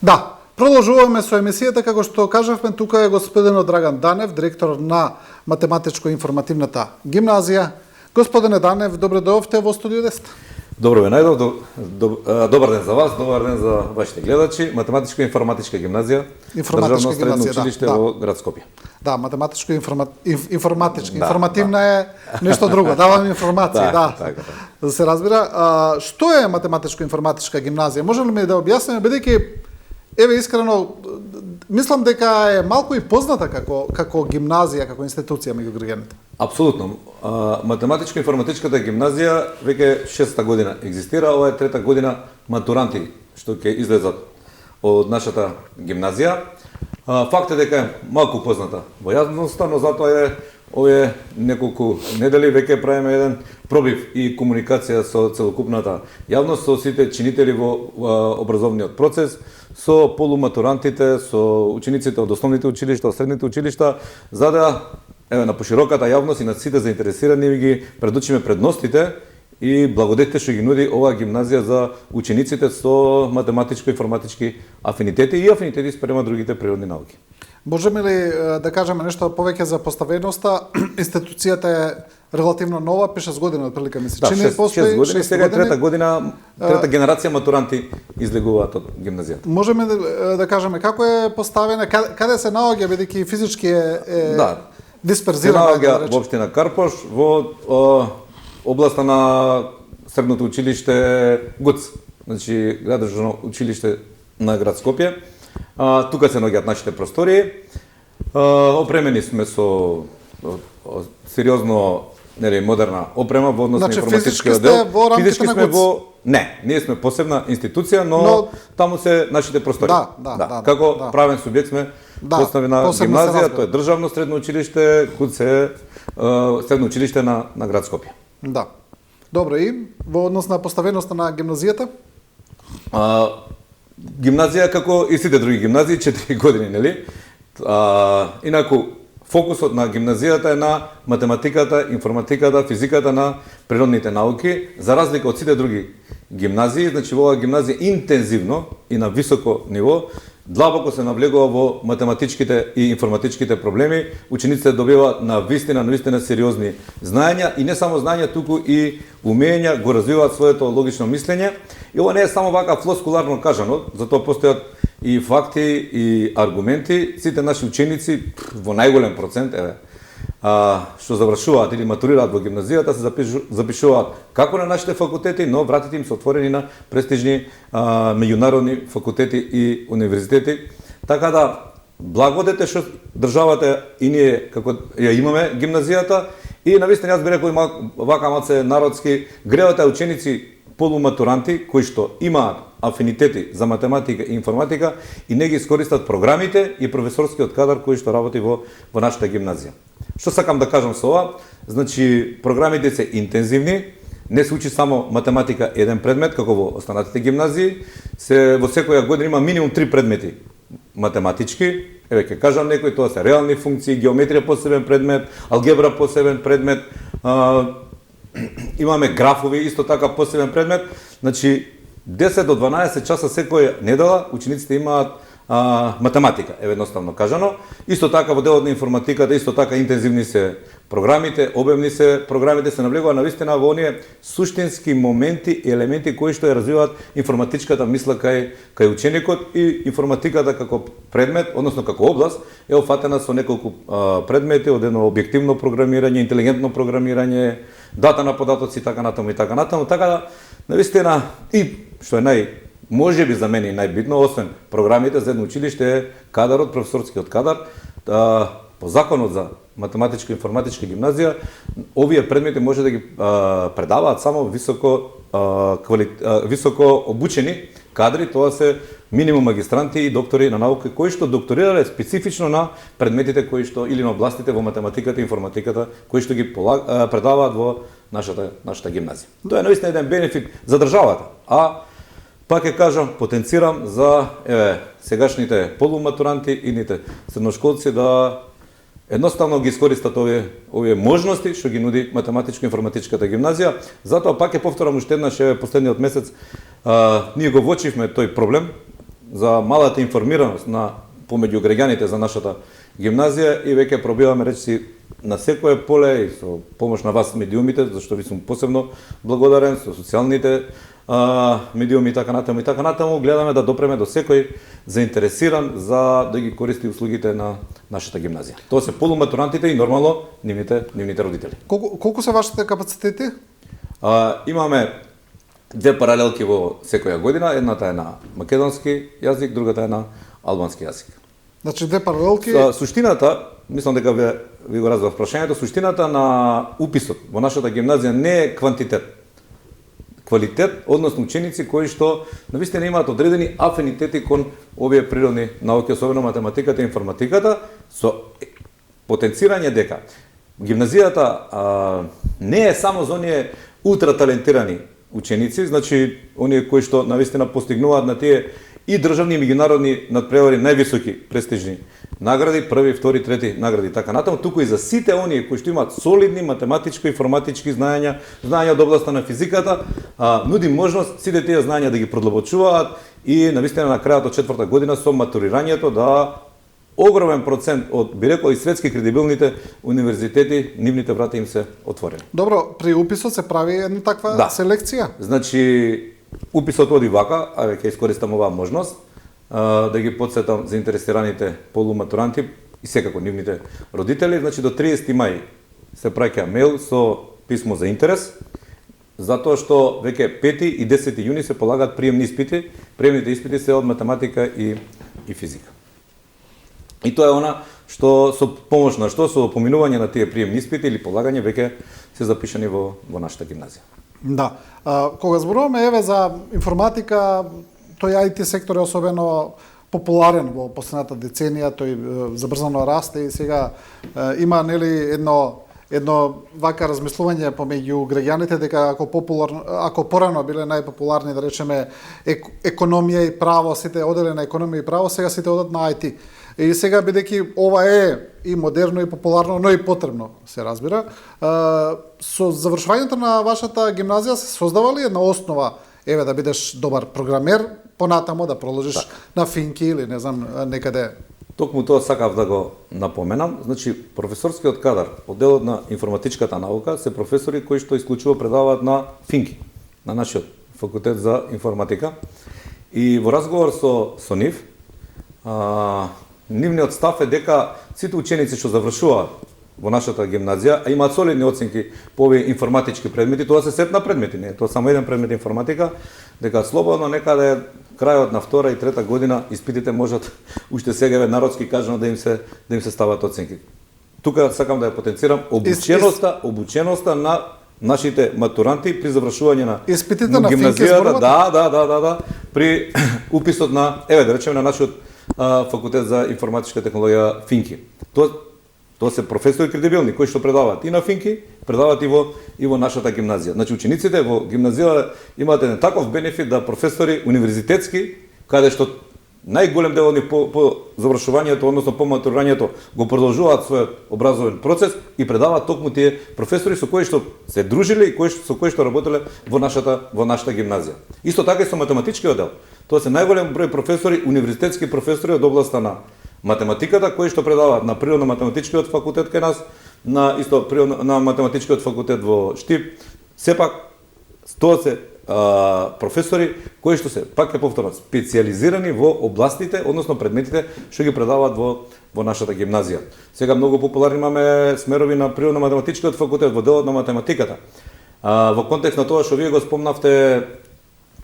Да, продолжуваме со емисијата, како што кажавме, тука е господинот Драган Данев, директор на Математичко-информативната гимназија. Господине Данев, добре дојдовте во студио 10. Добро ве најдов, добар ден за вас, добар ден за вашите гледачи. Математичко-информатичка гимназија, државно средно училиште во град Скопје. Да, информативна е нешто друго, давам информации, да. Така. Да се разбира. Што е Математичко-информатичка гимназија? Може ли ми да објасниме, бидејќи еве искрено мислам дека е малку и позната како гимназија, како институција меѓу граѓаните. Апсолутно. Математичко-информатичката гимназија веќе 6-та година екзистира, ова е 3-та година матуранти што ќе излезат од нашата гимназија. Факт е дека е малку позната во јавноста, но затоа е овие неколку недели веќе правиме еден пробив и комуникација со целокупната јавност, со сите чинители во образовниот процес, со полуматурантите, со учениците од основните училишта, од средните училишта, за да на пошироката јавност и на сите заинтересирани ги предучиме предностите и благодетите што ги нуди оваа гимназија за учениците со математичко-информатички афинитети и афинитети спрема другите природни науки. Можеме ли да кажеме нешто повеќе за поставеноста? Институцијата е релативно нова, 5-6 години отприлика ми се чини. 6 години, сега е 3-та година, 3-та генерација матуранти излегуваат од гимназијата. Можеме да кажеме како е поставена, каде се наоѓа, бидејќи физички е дисперзирана? Се наоѓа во општина Карпош, во областа на средното училиште ГУЦ, значи градежно училиште на град Скопје. Тука се наоѓаат нашите простории. Опремени сме со сериозно модерна опрема во однос на информатичкиот дел. Физички сме во Не, ние сме посебна институција, но таму се нашите простории. Како правен субјект сме поставена гимназија, тоа е државно средно училиште, КУЦ е средно училиште на град Скопје. Да. Добро, и во однос на поставеноста на гимназијата? Гимназија како и сите други гимназии, 4 години, нели? Инаку фокусот на гимназијата е на математиката, информатиката, физиката, на природните науки, за разлика од сите други гимназии. Значи во оваа гимназија интензивно и на високо ниво длабоко се навлегува во математичките и информатичките проблеми. Учениците добиваат на вистина сериозни знаења и не само знаења, туку и умења, го развиваат своето логично мислење. И ова не е само вака флоскуларно кажано, затоа постојат и факти и аргументи. Сите наши ученици во најголем процент што завршуваат или матурираат во гимназијата се запишуваат како на нашите факултети, но вратите им се отворени на престижни меѓународни факултети и универзитети. Така да благодете што државата и ние како ја имаме гимназијата и навистина јас би рекол вака малце народски гревате ученици полуматуранти кои што имаат афинитети за математика и информатика и не ги искористат програмите и професорскиот кадар кој што работи во нашата гимназија. Што сакам да кажам со ова? Значи, програмите се интензивни, не се учи само математика еден предмет, како во останатите гимназии, во секоја година има минимум 3 предмети математички, еве ќе кажам некои, тоа се реални функции, геометрија посебен предмет, алгебра посебен предмет, имаме графови, исто така посебен предмет. Значи, 10 до 12 часа секоја недела учениците имаат математика, едноставно кажано. Исто така во делот на информатиката, исто така интензивни се програмите, обемни се програмите, се навлегува навистина во оние суштински моменти и елементи кои што ја развиваат информатичката мисла кај ученикот и информатиката како предмет, односно како област, е офатена со неколку предмети од едно објективно програмирање, интелигентно програмирање, дата на податоци, така натаму и така натаму. Така да, навистина, и што е можеби за мене и најбитно, освен програмите за едно училиште е кадарот, професорскиот кадар. По законот за математичко-информатичка гимназија, овие предмети може да ги предаваат само високо обучени кадри, тоа се минимум магистранти и доктори на наука кои што докторирале специфично на предметите кои што или на областите во математиката и информатиката кои што ги предаваат во нашата гимназија. Тоа е наистина еден бенефит за државата. Пак ќе кажам, потенцирам за сегашните полуматуранти и ните средношколци да едноставно ги искористат овие можности што ги нуди математичко-информатичката гимназија. Затоа пак ќе повторам уште еднаш, последниот месец ние го воочивме тој проблем за малата информираност на помеѓу граѓаните за нашата гимназија и веќе пробиваме речиси на секое поле и со помош на вас медиумите, зашто ви сум посебно благодарен, со социјалните медиуми и така натаму, гледаме да допреме до секој заинтересиран за да ги користи услугите на нашата гимназија. Тоа се полуматурантите и нормално нивните родители. Колку се вашите капацитети? Имаме две паралелки во секоја година, едната е на македонски јазик, другата е на албански јазик. Значи две паралелки. Суштината, мислам дека ви го разбрав прашањето, суштината на уписот во нашата гимназија не е квантитет. Квалитет, односно ученици кои што навистина имаат одредени афинитети кон овие природни науки, особено математиката и информатиката, со потенцирање дека гимназијата не е само за оние ултраталентирани ученици, значи оние кои што навистина постигнуваат на тие и државни и меѓународни надпревари, највисоки престижни награди, први, втори, трети награди и така натаму, туку и за сите оние кои што имаат солидни математичко-информатички знаења од областа на физиката, нуди можност сите тие знаења да ги продлабочуваат и навистина на крајот од четврта година со матурирањето да огромен процент од, би рекол, и светски кредибилните универзитети, нивните врати им се отворени. Добро, при уписот се прави една таква селекција? Значи, уписот оди вака, ќе искористам оваа можност, да ги подсетам заинтересираните полуматуранти и секако нивните родители. Значи, до 30 мај се праќа мејл со писмо за интерес, затоа што веќе 5 и 10 јуни се полагаат приемни испити. Приемните испити се од математика и физика. И тоа е она што со помош на што со поминување на тие приемни испити или полагање веќе се запишани во нашата гимназија. Да. Кога зборуваме еве за информатика, тој IT сектор е особено популарен во последната деценија, тој забрзано расте и сега има нели едно вака размислување помеѓу граѓаните дека ако порано биле најпопуларни, да речеме, економија и право, сите одели на економија и право, сега сите одат на IT. И сега, бидејќи ова е и модерно и популарно, но и потребно, се разбира, со завршувањето на вашата гимназија се создава ли една основа, еве, да бидеш добар програмер, понатамо да проложиш на финки или не знам некаде? Токму тоа сакав да го напоменам. Значи, професорскиот кадар, одделот на информатичката наука, се професори кои што исклучиво предаваат на финки, на нашиот факултет за информатика. И во разговор со нив, нивниот став е дека сите ученици што завршуваат во нашата гимназија, а имаат солидни оценки по овие информатички предмети, тоа се сетна предмети, не е тоа само еден предмет информатика, дека слободно некаде крајот на втора и трета година испитите можат уште сега народски кажано да им се стават оценки. Тука сакам да ја потенцирам обученоста на нашите матуранти при завршување на испитите на гимназијата, да, при уписот на, еве да речеме, на нашиот факултет за информатичка технологија финки. Тоа се професори кредибилни кои што предаваат и на финки, предаваат и во нашата гимназија. Значи учениците во гимназија имаат еден таков бенефит да професори универзитетски, каде што најголем дел од нив по завршувањето, односно по матурирањето, го продолжуваат својот образовен процес и предаваат токму тие професори со кои што се дружеле и со кои што работеле во нашата гимназија. Исто така и со математичкиот дел. Тоа се најголем број професори, универзитетски професори од областа на математиката, кои што предаваат на природно-математичкиот факултет кај нас, на математичкиот факултет во Штип. Сепак, тоа се професори кои што се, пак ќе повторам, специјализирани во областите, односно предметите што ги предаваат во нашата гимназија. Сега многу популарни имаме смерови на природно-математичкиот факултет во делот на математиката. Во контекст на тоа што вие го спомнавте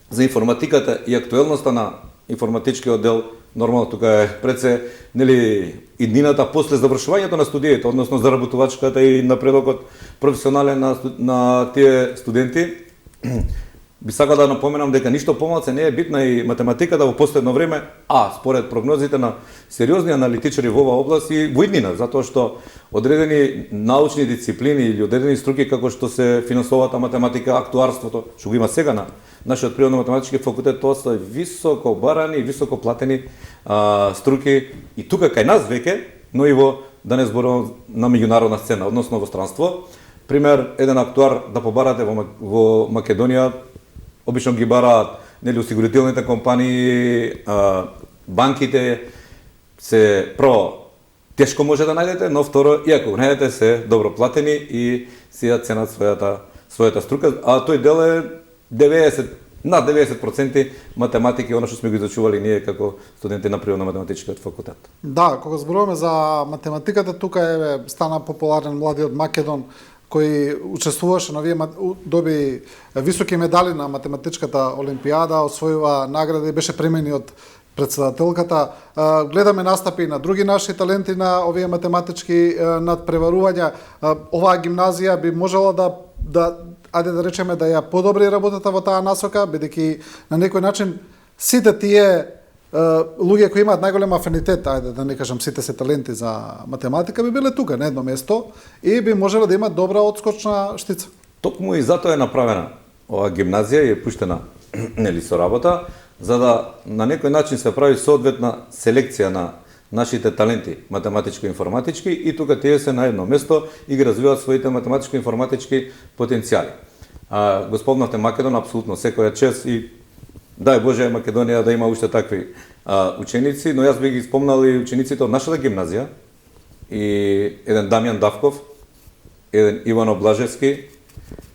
за информатиката и актуелноста на информатичкиот дел, нормално тука е пред се, нели, иднината после завршувањето на студиите, односно заработувачката и напредокот професионален на тие студенти. Би сакал да напоменам дека ништо помалку не е битна и математиката во последно време, според прогнозите на сериозни аналитичари во оваа област и во иднина, затоа што одредени научни дисциплини или одредени струки како што се финансовата математика, актуарството, што го има сега на нашиот природно-математички факултет, тоа се високо барани и високо платени струки и тука кај нас веќе, но и во, да не зборувам, на меѓународна сцена, односно во странство. Пример, еден актуар да побарате во Македонија, обично ги бараат нели осигурителните компании, банките се прво тешко може да најдете, но второ, и ако го најдете, се добро платени и си ја ценат својата струка, а тој дел е над 90% математика, оно што сме го изучували ние како студенти на природно-математичкиот факултет. Да, кога зборуваме за математиката, тука стана популарен младиот Македон кој учествуваше на доби високи медали на математичката олимпијада, освојува награди, беше премени од председателката. Гледаме настапи на други наши таленти на овие математички надпреварувања. Оваа гимназија би можела ајде да речеме да ја подобри работата во таа насока, бидејќи на некој начин сите тие луѓе кои имаат најголем афинитет, ајде да не кажам сите се таленти за математика, би биле тука на едно место и би можеле да имаат добра одскочна штица. Токму и затоа е направена оваа гимназија и е пуштена нели со работа, за да на некој начин се прави соодветна селекција на нашите таленти математичко-информатички и тука тие се на едно место и ги развиваат своите математичко-информатички потенцијали. Го спомнавте Македон, апсолутно секоја чест и дај Боже Македонија да има уште такви ученици, но јас би ги спомнал и учениците од нашата гимназија, и еден Дамјан Давков, еден Ивано Блажевски,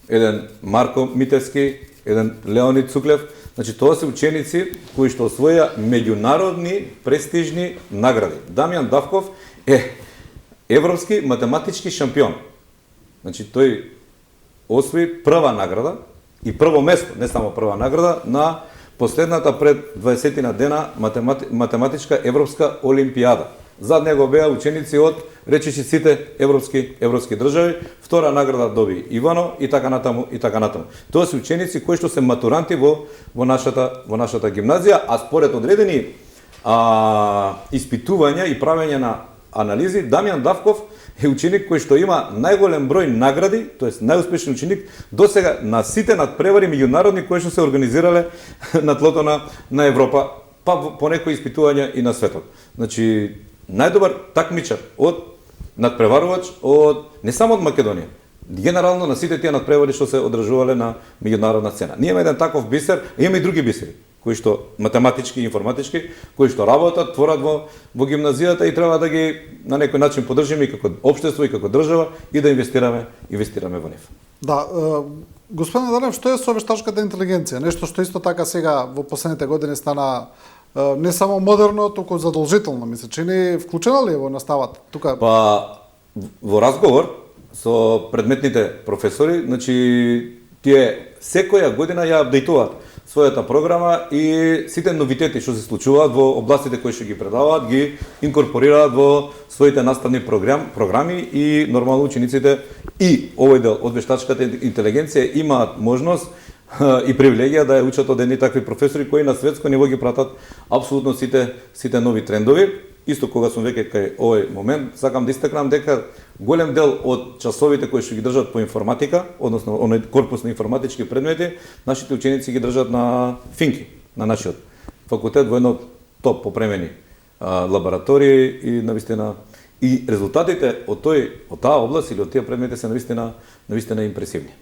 еден Марко Митевски, еден Леонид Цуклев. Значи, тоа се ученици кои што освоја меѓународни престижни награди. Дамјан Давков е европски математички шампион. Значи, тој освои прва награда и прво место, не само прва награда, на последната пред 20 дена математичка европска олимпијада. Зад него беа ученици од речиси сите европски држави. Втора награда доби Ивано и така натаму и така натаму. Тоа се ученици кои што се матуранти во нашата гимназија, а според одредени испитувања и правење на анализи, Дамјан Давков е ученик кој што има најголем број награди, тоест најуспешен ученик досега на сите надпревари меѓународни кои што се организирале на тлото на Европа, па по некои испитувања и на светот. Значи, најдобар такмичар од надпреварувач не само од Македонија, генерално на сите тие надпревари што се одржувале на меѓународна сцена. Ние имаме еден таков бисер, а имаме и други бисери, кои што математички и информатички, кои што работат, творат во гимназијата и треба да ги на некој начин поддржиме и како општество и како држава и да инвестираме во нив. Да, господин Данев, што е со вештачката интелигенција? Нешто што исто така сега во последните години стана не само модерно, туку задолжително, ми се чини. Вклучена ли е во наставата? Тука во разговор со предметните професори, значи тие секоја година ја апдейтуваат својата програма и сите новитети што се случуваат во областите кои што ги предаваат, ги инкорпорираат во своите наставни програми и нормално учениците и овој дел од вештачката интелигенција имаат можност и привилегија да ја учат од едни такви професори кои на светско ниво ги пратат апсолутно сите нови трендови. Исто кога сум веќе кај овој момент, сакам да истакнам дека голем дел од часовите кои што ги држат по информатика, односно оној корпус на информатички предмети, нашите ученици ги држат на Финки, на нашиот факултет во едно топ попремени лаборатории и навистина и резултатите од таа област или од тие предмети се навистина импресивни.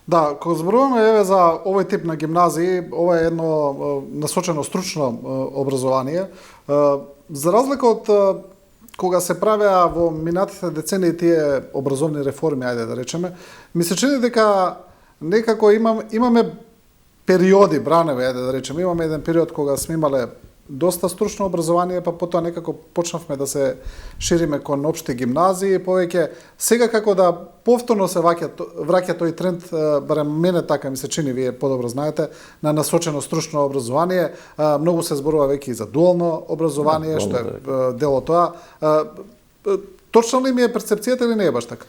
Да, кога зборуваме за овој тип на гимназии, ова е едно насочено стручно образование. За разлика од кога се правеа во минатите децении тие образовни реформи, ајде да речеме, ми се чини дека некако имаме периоди, браневи, ајде да речеме, имаме еден период кога сме имале доста стручно образование, па потоа некако почнавме да се шириме кон општи гимназии, повеќе сега како да повторно се враќа тој тренд, барем мене така ми се чини, вие подобро знаете, на насочено стручно образование. Многу се зборува веќе и за дуално образование, што е дел од тоа. Точно ли ми е перцепцијата или не е баш така?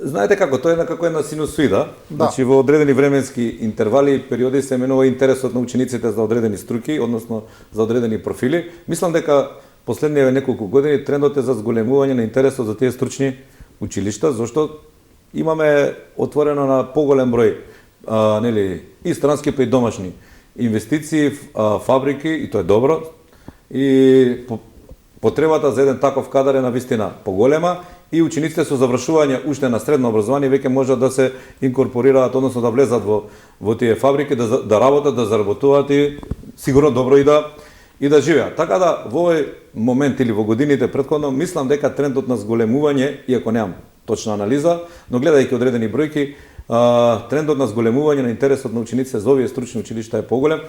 Знаете како, тоа е некако една синусоида. Значи во одредени временски интервали и периоди се менува интересот на учениците за одредени струки, односно за одредени профили. Мислам дека последниве неколку години трендот е за зголемување на интересот за тие стручни училишта, зашто имаме отворено на поголем број и странски па и домашни инвестиции, фабрики, и тоа е добро. И потребата за еден таков кадар е навистина поголема и учениците со завршување уште на средно образование веќе можат да се инкорпорираат, односно да влезат во тие фабрики, да работат, да заработуваат и сигурно добро и да живеат. Така да во овој момент или во годините претходно мислам дека трендот на зголемување, иако немам точна анализа, но гледајќи одредени бројки, трендот на зголемување на интересот на учениците за овие стручни училишта е поголем,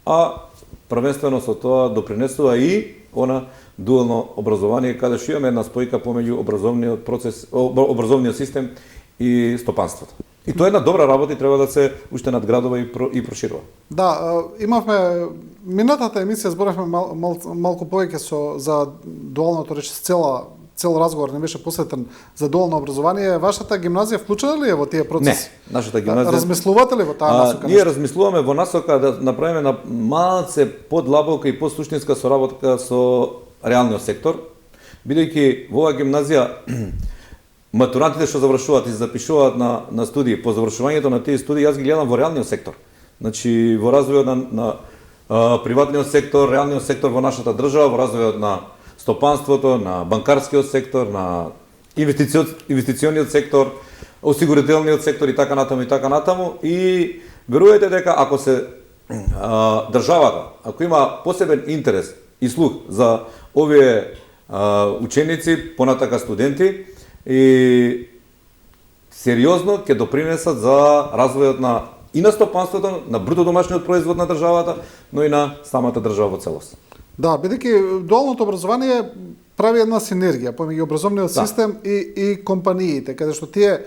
а првенствено со тоа допринесува и она дуално образование, каде што имаме една спојка помеѓу образовниот процес, образовниот систем и стопанството. И тоа е една добра работа и треба да се уште надградува и проширува. Да, имавме минатата емисија зборавме малку повеќе за дуалното, рече цел разговор не беше посветен за дуално образование. Вашата гимназија вклучена ли е во тие процеси? Не, нашата гимназија. Размислувате ли во таа насока? Ние размислуваме во насока да направиме на малце подлабока и посуштинска соработка со реалниот сектор, бидејќи во оваа гимназија матурантите што завршуваат и се запишуваат на студии, по завршувањето на тие студии јас ги гледам во реалниот сектор. Значи во развојот на приватниот сектор, реалниот сектор во нашата држава, во развојот на стопанството, на банкарскиот сектор, на инвестициониот сектор, осигурителниот сектор и така натаму и верувајте дека ако се државата, ако има посебен интерес и слух за овие ученици, понатака студенти и сериозно ќе допринесат за развојот и на стопанството, на бруто домашниот производ на државата, но и на самата држава во целост. Да, бидејќи дуалното образование прави една синергија помеѓу образовниот систем и компаниите, каде што тие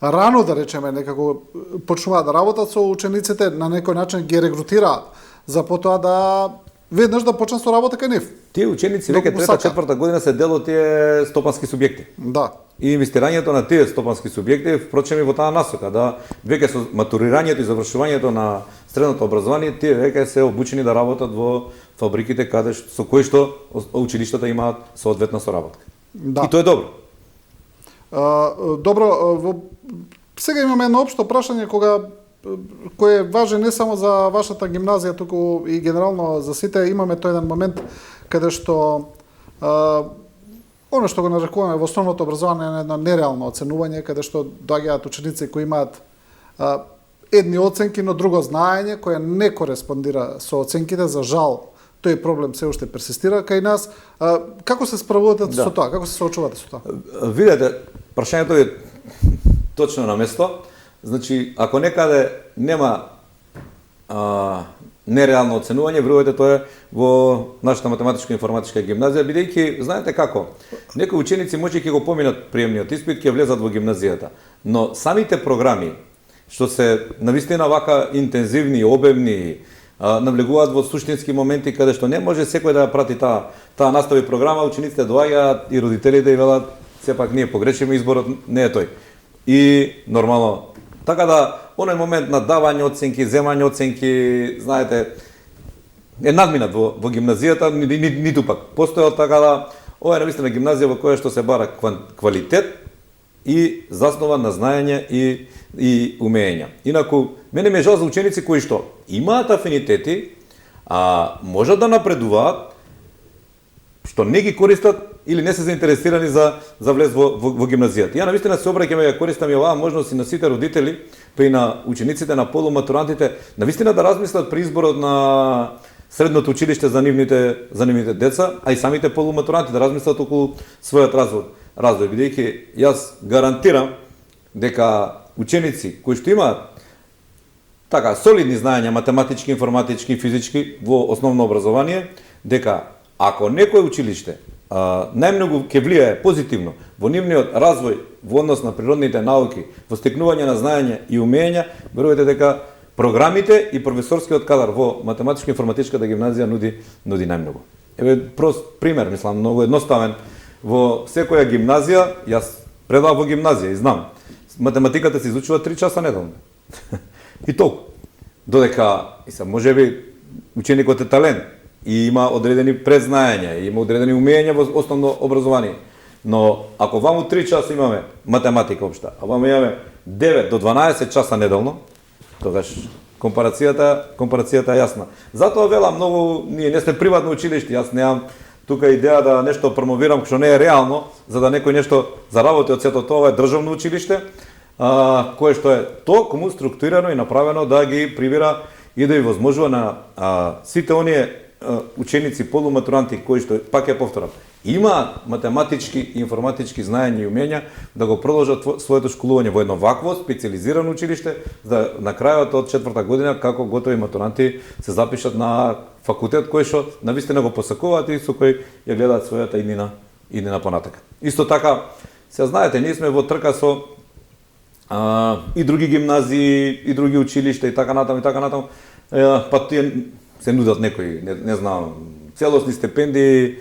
рано, да речеме, некако почнуваат да работат со учениците, на некој начин ги регрутираат за потоа да веднаш да почнат со работа кај нив. Тие ученици веќе трета, четврта година се дел од тие стопански субјекти. Да. И инвестирањето на тие стопански субјекти, впрочем и во таа насока, да веќе со матурирањето и завршувањето на средното образование, тие веќе се обучени да работат во фабриките со кои што училиштата имаат соодветна соработка. Да. И тоа е добро. Добро, сега имаме едно општо прашање кој е важен не само за вашата гимназија, туку и генерално за сите. Имаме тој еден момент каде што оно што го нарекуваме во основното образование е едно нереално оценување, каде што доаѓаат ученици кои имаат едни оценки, но друго знаење кое не кореспондира со оценките. За жал, тој проблем се уште персистира кај нас. Како се справувате со тоа? Како се соочувате со тоа? Видете, прашањето е точно на место. Значи, ако некаде нема нереално оценување, верувате тоа е во нашата математичко-информатичка гимназија, бидејќи знаете како, некои ученици може ќе го поминат приемниот испит, ќе влезат во гимназијата, но самите програми што се навистина вака интензивни, обемни, навлегуваат во суштински моменти каде што не може секој да прати таа настава и програма, учениците доаѓаат и родителите и велат сепак ние погрешиме, изборот не е тој. И нормално така да оној момент на давање оценки, земање оценки, знаете, е надминат во гимназијата, ниту пак постојал, така да ова е навистина гимназија во која што се бара квалитет и заснова на знаење и умења. Инаку, мене ме жал за ученици кои што имаат афинитети, можат да напредуваат, што не ги користат или не се заинтересирани за влез во гимназијата. Ја навистина се обраќам и ја користам и оваа можност и на сите родители, па и на учениците, на полуматурантите, навистина да размислат при изборот на средното училиште за нивните деца, а и самите полуматуранти да размислат околу својот развој, бидејќи јас гарантирам дека ученици кои што имаат така солидни знаења математички, информатички, физички во основно образование, дека ако некој училиште најмногу ќе влијае позитивно во нивниот развој во однос на природните науки, во стекнување на знаење и умења, верувате дека програмите и професорскиот кадар во математичко-информатичката гимназија нуди најмногу. Еве прост пример, мислам, многу едноставен. Во секоја гимназија, јас предавам во гимназија и знам, математиката се изучува 3 часа неделно. И толку. Додека, можеби ученикот е талент и има одредени презнаења, има одредени умења во основно образование. Но ако ваму 3 часа имаме математика општа, а ваму имаме 9 до 12 часа неделно, тогаш компарацијата е јасна. Затоа велам, ние не сме приватно училиште, јас немам тука идеја да нешто промовирам што не е реално, за да некој нешто заработи од сето тоа, е државно училиште, кое што е толкому структурирано и направено да ги прибира и да ја возможува на сите оние ученици, полуматуранти, кои што, пак ја повторам, има математички и информатички знаења и умења да го продолжат своето школување во едно вакво специализирано училиште, за на крајот од 4-та година како готови матуранти се запишат на факултет кој што навистина го посакуваат и со кој ја гледаат својата иднина понатака. Исто така, се знаете, ние сме во трка со и други гимназии, и други училишта и така натаму, па тие се нудат некои, не знам, целосни стипендии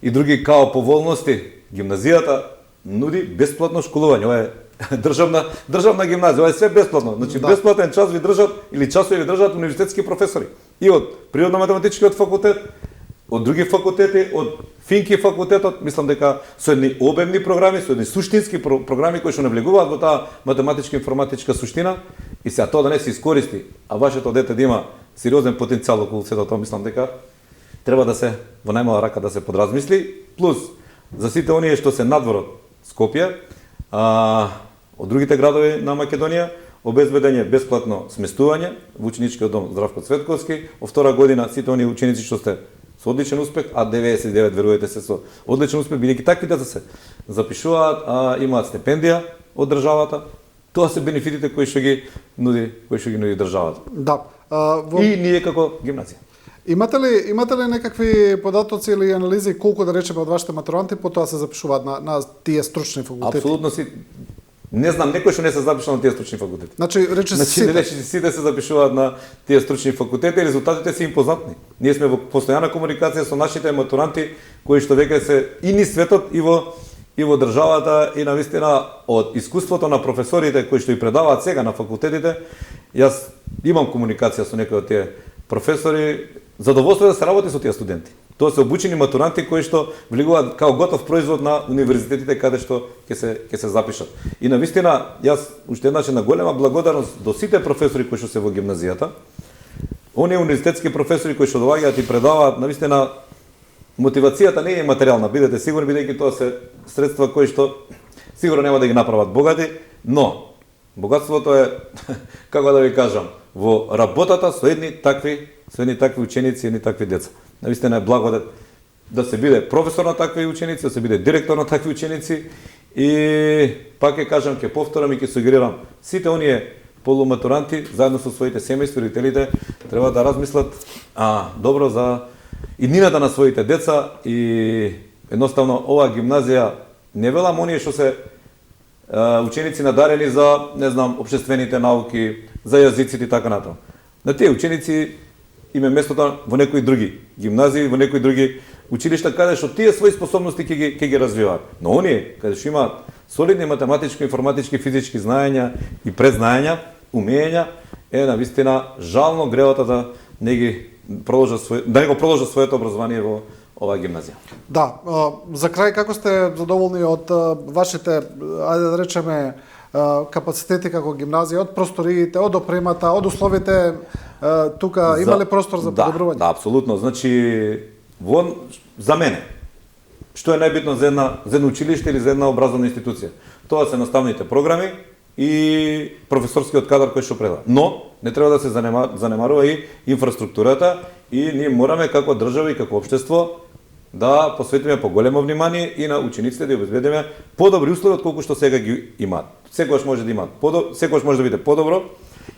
и други као поволности. Гимназијата нуди бесплатно школување. Ова е државна гимназија, ова е све бесплатно. Значи бесплатен час ви држат или часови ви држат универзитетски професори. И од природно-математичкиот факултет, од други факултети, од финки факултетот, мислам дека со едни обемни програми, со едни суштински програми кои што навлегуваат во таа математичка информатичка суштина, и сега тоа да не се искористи, а вашето дете да има сериозен потенцијал околу сето тоа, мислам дека треба да се во најмала рака да се подразмисли, плюс за сите оние што се надвор од Скопје, од другите градови на Македонија, обезбеден е бесплатно сместување во ученичкиот дом Здравко Цветковски. Во втора година сите оние ученици што сте со одличен успех, а 99 верувате се со одличен успех, бидејќи такви деца се запишуваат, имаат стипендија од државата. Тоа се бенефитите кои што ги нуди државата. Да. И ние како гимназија. Имате ли некакви податоци или анализи колку да речеме од вашите матуранти потоа се запишуваат на тие стручни факултети? Апсолутно си. Не знам некој што не се запишал на тие стручни факултети. Значи сите се запишуваат на тие стручни факултети и резултатите се импозантни. Ние сме во постојана комуникација со нашите матуранти кои што веќе се и низ светот и во државата, и навистина од искуството на професорите кои што и предаваат сега на факултетите. Јас имам комуникација со некои од тие професори, задоволство е да се работи со тие студенти. Тоа се обучени матуранти кои што влегуваат као готов производ на универзитетите каде што ќе се запишат. И навистина, јас уште еднаш на голема благодарност до сите професори кои што се во гимназијата, оние универзитетски професори кои што доаѓаат и предаваат, навистина мотивацијата не е материјална, бидете сигурни, бидејќи тоа се средства кои што сигурно нема да ги направат богати, но богатството е, како да ви кажам, во работата со едни такви ученици, едни такви деца. Навистина е благодат да се биде професор на такви ученици, да се биде директор на такви ученици, и пак ќе кажам, ќе повторам и ќе сугерирам, сите оние полуматуранти заедно со своите семејства и родителите треба да размислат добро за иднината на своите деца, и едноставно оваа гимназија не велам оние што се ученици надарени за, не знам, општествените науки, за јазиците и така натаму. На тие ученици им е местото во некои други гимназии, во некои други училишта, каде што тие своји способности ќе ги развиваат. Но оние, каде што имаат солидни математички, информатички, физички знаења и презнаења, умења, е навистина жално гревата да не го продолжат своето образование во оваа гимназија. Да, за крај, како сте задоволни од вашите, ајде да речеме, капацитети како гимназија, од просториите, од опремата, од условите, тука има ли простор за подобрување? Да, апсолутно. Значи, за мене, што е најбитно за едно училиште или за една образовна институција? Тоа се наставните програми и професорскиот кадар кој што предава. Но не треба да се занемарува и инфраструктурата, и ние мораме како држава и како општество да посветиме поголемо внимание и на учениците, да обезбедиме подобри услови од колку што сега ги имаат. Секогаш може да имаат секогаш може да биде подобро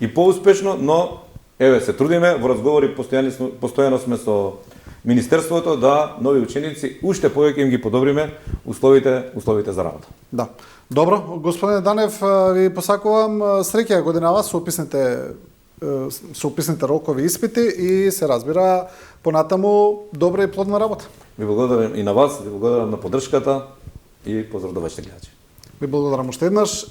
и поуспешно, но еве се трудиме во разговори, постојано сме со Министерството да нови ученици уште повеќе им ги подобриме условите за работа. Да. Добро, господине Данев, ви посакувам среќа годинава со уписните рокови испити и се разбира понатаму добра и плодна работа. Ви благодарам и на вас, ви благодарам на поддршката и поздрав до вашите гледачи. Ви благодарам уште еднаш.